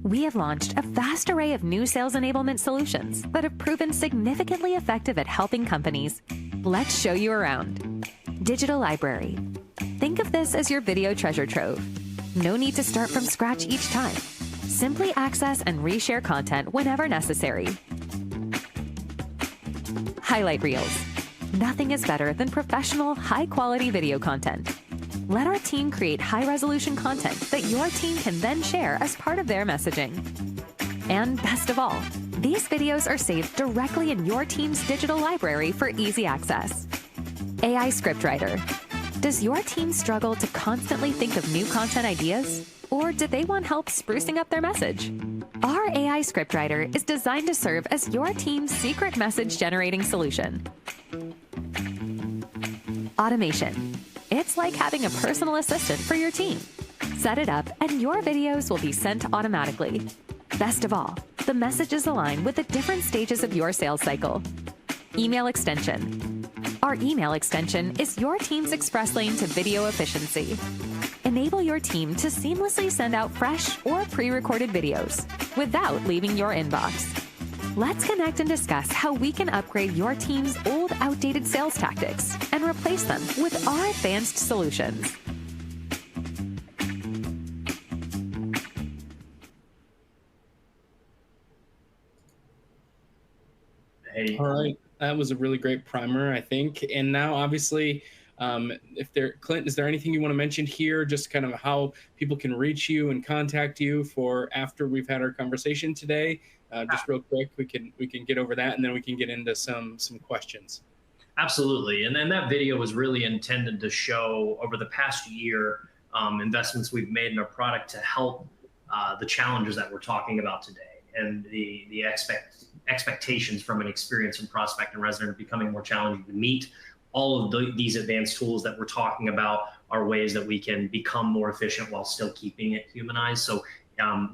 We have launched a vast array of new sales enablement solutions that have proven significantly effective at helping companies. Let's show you around. Digital library. Think of this as your video treasure trove. No need to start from scratch each time. Simply access and reshare content whenever necessary. Highlight reels. Nothing is better than professional, high-quality video content. Let our team create high-resolution content that your team can then share as part of their messaging. And best of all, these videos are saved directly in your team's digital library for easy access. AI Scriptwriter. Does your team struggle to constantly think of new content ideas? Or do they want help sprucing up their message? Our AI Scriptwriter is designed to serve as your team's secret message generating solution. Automation. It's like having a personal assistant for your team. Set it up and your videos will be sent automatically. Best of all, the messages align with the different stages of your sales cycle. Email extension. Our email extension is your team's express lane to video efficiency. Enable your team to seamlessly send out fresh or pre-recorded videos without leaving your inbox. Let's connect and discuss how we can upgrade your team's old, outdated sales tactics and replace them with our advanced solutions. Hey. All right, that was a really great primer, I think. And now, obviously, Clint, is there anything you want to mention here? Just kind of how people can reach you and contact you for after we've had our conversation today. Just real quick, we can get over that, and then we can get into some questions. Absolutely. And then that video was really intended to show over the past year investments we've made in our product to help the challenges that we're talking about today, and the expectations from an experienced and prospect and resident are becoming more challenging to meet. All of these advanced tools that we're talking about are ways that we can become more efficient while still keeping it humanized. So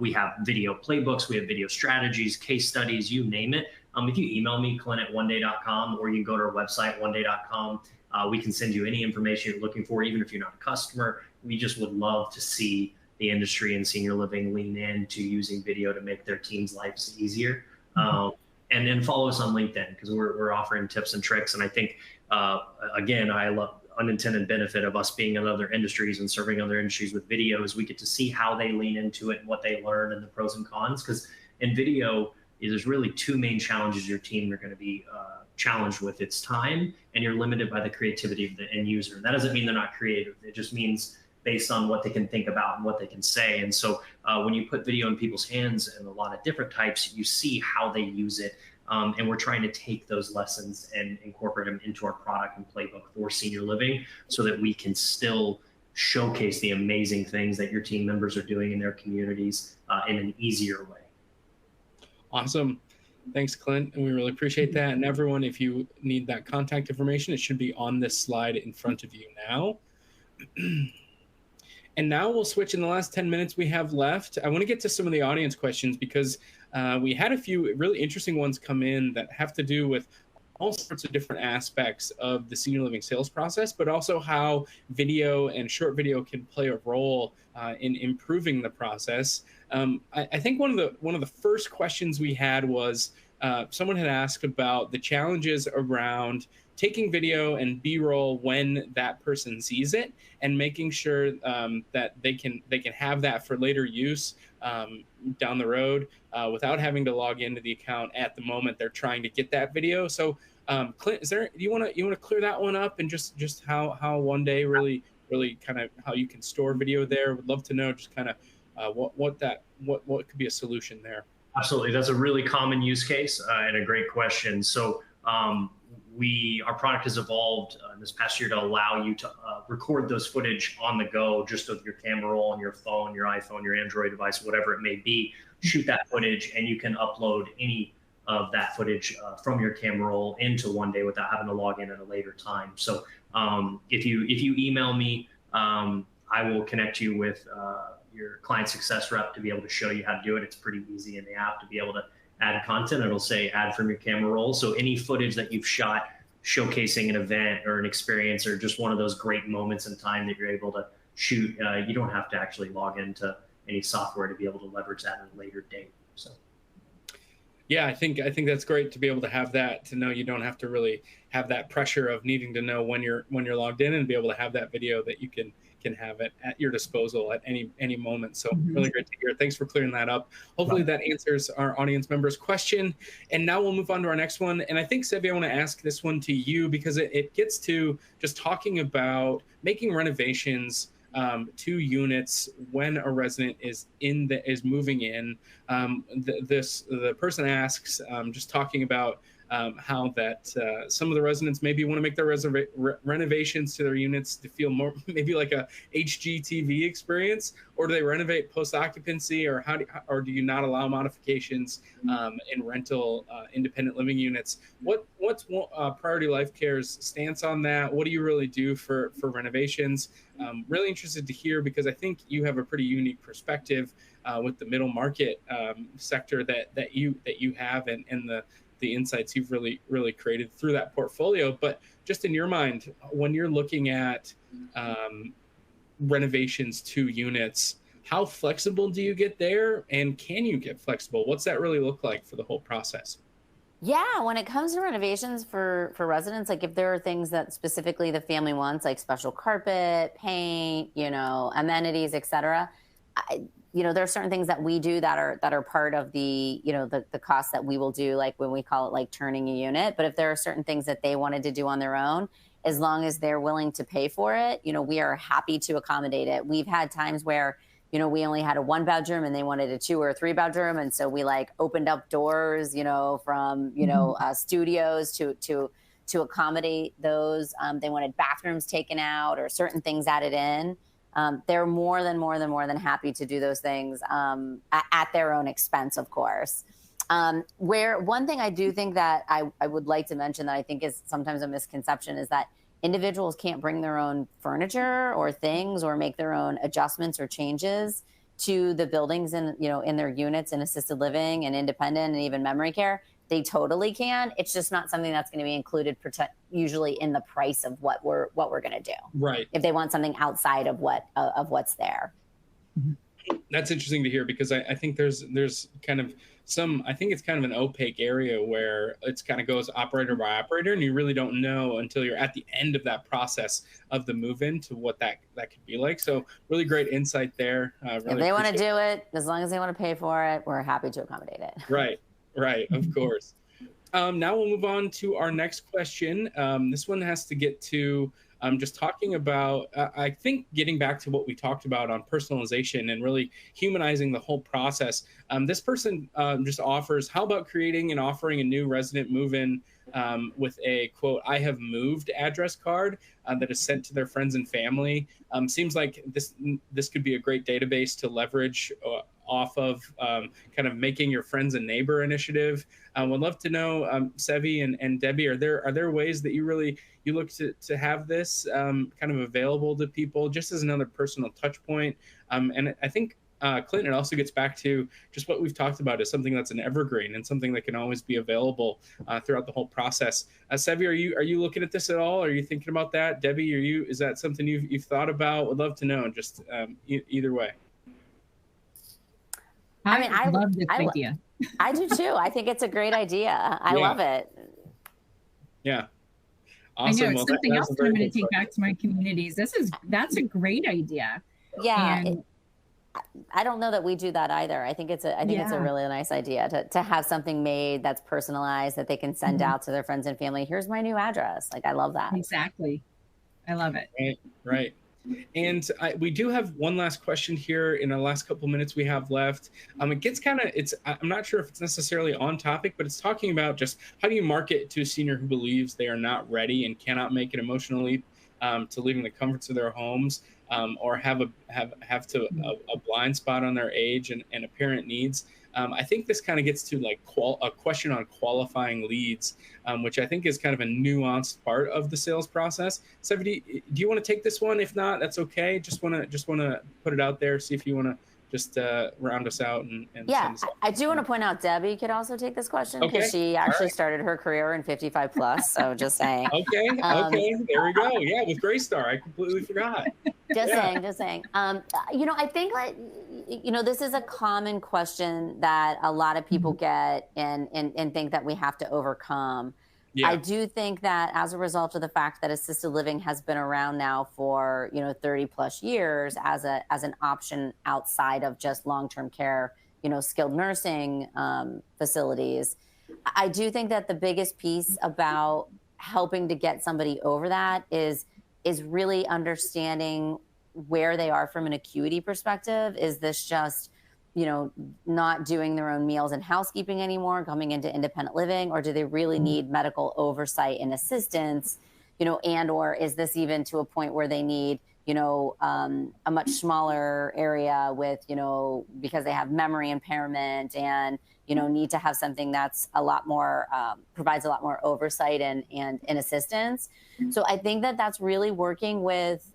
we have video playbooks, we have video strategies, case studies, you name it. If you email me, clint@oneday.com, or you can go to our website, oneday.com, we can send you any information you're looking for, even if you're not a customer. We just would love to see the industry and senior living lean into using video to make their teams' lives easier. And then follow us on LinkedIn, because we're offering tips and tricks. And I think, again, I love unintended benefit of us being in other industries and serving other industries with videos. We get to see how they lean into it and what they learn and the pros and cons. Because in video, there's really two main challenges your team are going to be challenged with. It's time, and you're limited by the creativity of the end user. And that doesn't mean they're not creative. It just means based on what they can think about and what they can say. And so when you put video in people's hands in a lot of different types, you see how they use it. And we're trying to take those lessons and incorporate them into our product and playbook for senior living, so that we can still showcase the amazing things that your team members are doing in their communities in an easier way. Awesome. Thanks, Clint, and we really appreciate that. And everyone, if you need that contact information, it should be on this slide in front of you now. And now we'll switch in the last 10 minutes we have left. I want to get to some of the audience questions because we had a few really interesting ones come in that have to do with all sorts of different aspects of the senior living sales process, but also how video and short video can play a role in improving the process. I think one of the first questions we had was someone had asked about the challenges around taking video and B-roll when that person sees it, and making sure that they can have that for later use down the road without having to log into the account at the moment they're trying to get that video. So, Clint, do you want to clear that one up, and just how one day really kind of how you can store video there? Would love to know just kind of what could be a solution there. Absolutely, that's a really common use case and a great question. So our product has evolved this past year to allow you to record those footage on the go, just with your camera roll on your phone, your iPhone, your Android device, whatever it may be. Shoot that footage, and you can upload any of that footage from your camera roll into One Day without having to log in at a later time. So if you email me, I will connect you with your client success rep to be able to show you how to do it. It's pretty easy in the app to be able to add content. It'll say add from your camera roll. So any footage that you've shot showcasing an event or an experience or just one of those great moments in time that you're able to shoot, you don't have to actually log into any software to be able to leverage that at a later date. So. Yeah, I think that's great to be able to have that, to know you don't have to really have that pressure of needing to know when you're logged in, and be able to have that video that you can have it at your disposal at any moment. So really great to hear. Thanks for clearing that up. Hopefully that answers our audience members' question. And now we'll move on to our next one. And I think, Sevi, I want to ask this one to you because it gets to just talking about making renovations to units when a resident is moving in. The person asks, just talking about how that some of the residents maybe want to make their renovations to their units to feel more maybe like a HGTV experience, or do they renovate post-occupancy, or do you not allow modifications in rental independent living units? What's Priority Life Care's stance on that? What do you really do for renovations? Really interested to hear, because I think you have a pretty unique perspective with the middle market sector that you have, and the insights you've really created through that portfolio. But just in your mind, when you're looking at renovations to units, how flexible do you get there, and can you get flexible? What's that really look like for the whole process? Yeah, when it comes to renovations for residents, like if there are things that specifically the family wants, like special carpet, paint, amenities, etc., there are certain things that we do that are part of the, the cost that we will do, like when we call it like turning a unit. But if there are certain things that they wanted to do on their own, as long as they're willing to pay for it, we are happy to accommodate it. We've had times where, we only had a 1-bedroom and they wanted a 2 or 3-bedroom. And so we opened up doors, from, studios to accommodate those. They wanted bathrooms taken out or certain things added in. They're more than happy to do those things at their own expense, of course. Where one thing I do think that I would like to mention that I think is sometimes a misconception is that individuals can't bring their own furniture or things or make their own adjustments or changes to the buildings in their units in assisted living and independent and even memory care. They totally can. It's just not something that's going to be included usually in the price of what we're going to do. Right. If they want something outside of what's there. That's interesting to hear, because I think there's kind of I think it's kind of an opaque area where it's kind of goes operator by operator, and you really don't know until you're at the end of that process of the move-in to what that could be like. So really great insight there. Really if they want to do it, as long as they want to pay for it, we're happy to accommodate it. Right, of course. Now we'll move on to our next question. This one has to get to just talking about, I think, getting back to what we talked about on personalization and really humanizing the whole process. This person just offers, how about creating and offering a new resident move-in with a, quote, "I have moved" address card that is sent to their friends and family. Seems like this could be a great database to leverage off of kind of making your friends and neighbor initiative. Would love to know, Sevi and Debbie, are there ways that you look to have this kind of available to people just as another personal touch point? And I think Clint, it also gets back to just what we've talked about as something that's an evergreen and something that can always be available throughout the whole process. Sevi, are you looking at this at all? Are you thinking about that? Debbie, is that something you've thought about? Would love to know. Just either way. I love this idea. I do too. I think it's a great idea. I love it. Yeah. Awesome. I know it's something else that I'm going to take back to my communities. That's a great idea. Yeah. I don't know that we do that either. I think it's a really nice idea to have something made that's personalized that they can send out to their friends and family. Here's my new address. Like, I love that. Exactly. I love it. Right. And we do have one last question here in the last couple minutes we have left. It gets I'm not sure if it's necessarily on topic, but it's talking about just how do you market to a senior who believes they are not ready and cannot make an emotional leap to leaving the comforts of their homes, or have a blind spot on their age and apparent needs. I think this kind of gets to like a question on qualifying leads, which I think is kind of a nuanced part of the sales process. Sevi, do you want to take this one? If not, that's okay. Just want to put it out there. See if you want to just round us out and yeah, I do want to point out Debbie could also take this question because she actually started her career in 55 plus. So just saying. Okay, there we go. Yeah, with Greystar, I completely forgot. Just saying. I think like, this is a common question that a lot of people get and think that we have to overcome. Yeah. I do think that as a result of the fact that assisted living has been around now for 30 plus years as an option outside of just long-term care, skilled nursing facilities, I do think that the biggest piece about helping to get somebody over that is really understanding where they are from an acuity perspective. Is this just not doing their own meals and housekeeping anymore, coming into independent living, or do they really need medical oversight and assistance, and or is this even to a point where they need, a much smaller area with, because they have memory impairment and, need to have something that's a lot more, provides a lot more oversight and assistance. So I think that that's really working with,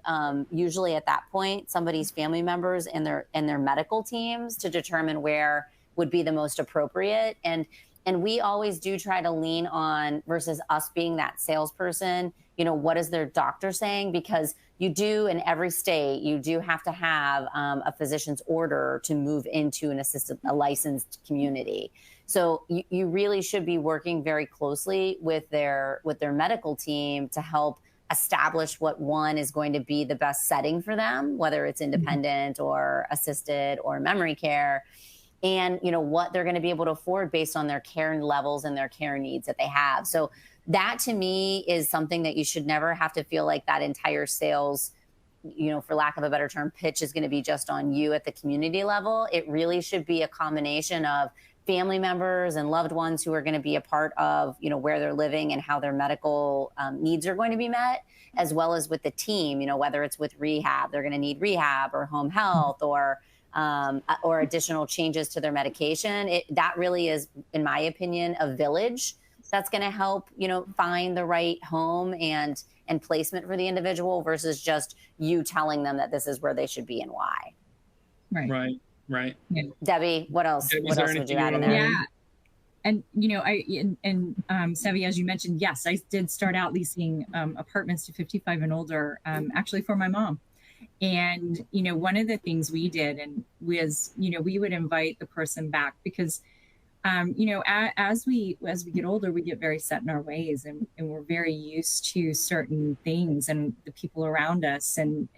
usually at that point, somebody's family members and their medical teams to determine where would be the most appropriate. And we always do try to lean on, versus us being that salesperson, what is their doctor saying? Because you do, in every state, you do have to have a physician's order to move into a licensed community. So you really should be working very closely with their medical team to help establish what one is going to be the best setting for them, whether it's independent or assisted or memory care, and what they're going to be able to afford based on their care levels and their care needs that they have. So that to me is something that you should never have to feel like that entire sales, for lack of a better term, pitch is going to be just on you at the community level. It really should be a combination of family members and loved ones who are going to be a part of, where they're living and how their medical needs are going to be met, as well as with the team, whether it's with rehab, they're going to need rehab or home health or additional changes to their medication. That really is, in my opinion, a village that's going to help, find the right home and placement for the individual versus just you telling them that this is where they should be and why. Right. Yeah. Debbie, what else? What else would you add in there? Yeah. And, Sevi, as you mentioned, yes, I did start out leasing apartments to 55 and older, actually for my mom. And, one of the things we did was, we would invite the person back because, as we get older, we get very set in our ways and we're very used to certain things and the people around us and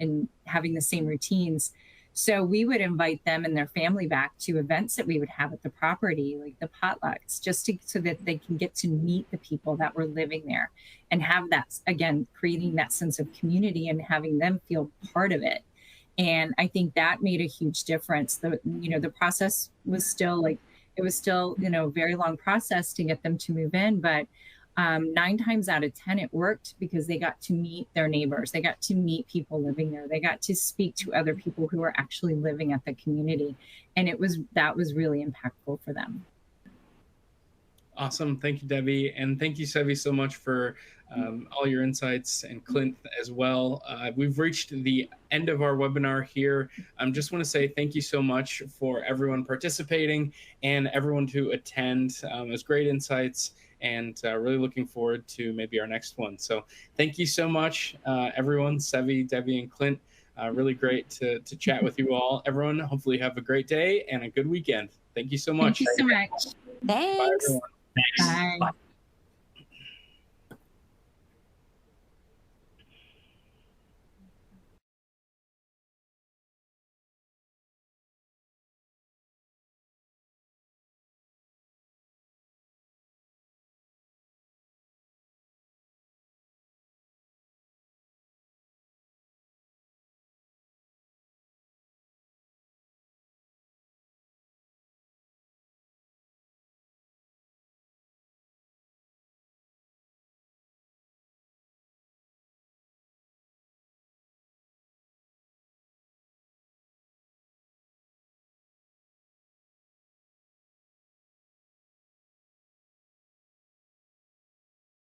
having the same routines. So we would invite them and their family back to events that we would have at the property, like the potlucks, so that they can get to meet the people that were living there and have that, again, creating that sense of community and having them feel part of it. And I think that made a huge difference. The process was still a very long process to get them to move in. But 9 times out of 10, it worked because they got to meet their neighbors. They got to meet people living there. They got to speak to other people who are actually living at the community. And that was really impactful for them. Awesome. Thank you, Debbie. And thank you, Sevi, so much for all your insights, and Clint as well. We've reached the end of our webinar here. I just want to say thank you so much for everyone participating and everyone to attend. It was great insights, and really looking forward to maybe our next one. So thank you so much, everyone, Sevi, Debbie, and Clint. Really great to chat with you all. Everyone, hopefully have a great day and a good weekend. Thank you so much. Thank you so much. Thanks. Bye, everyone. Thanks. Bye. Bye.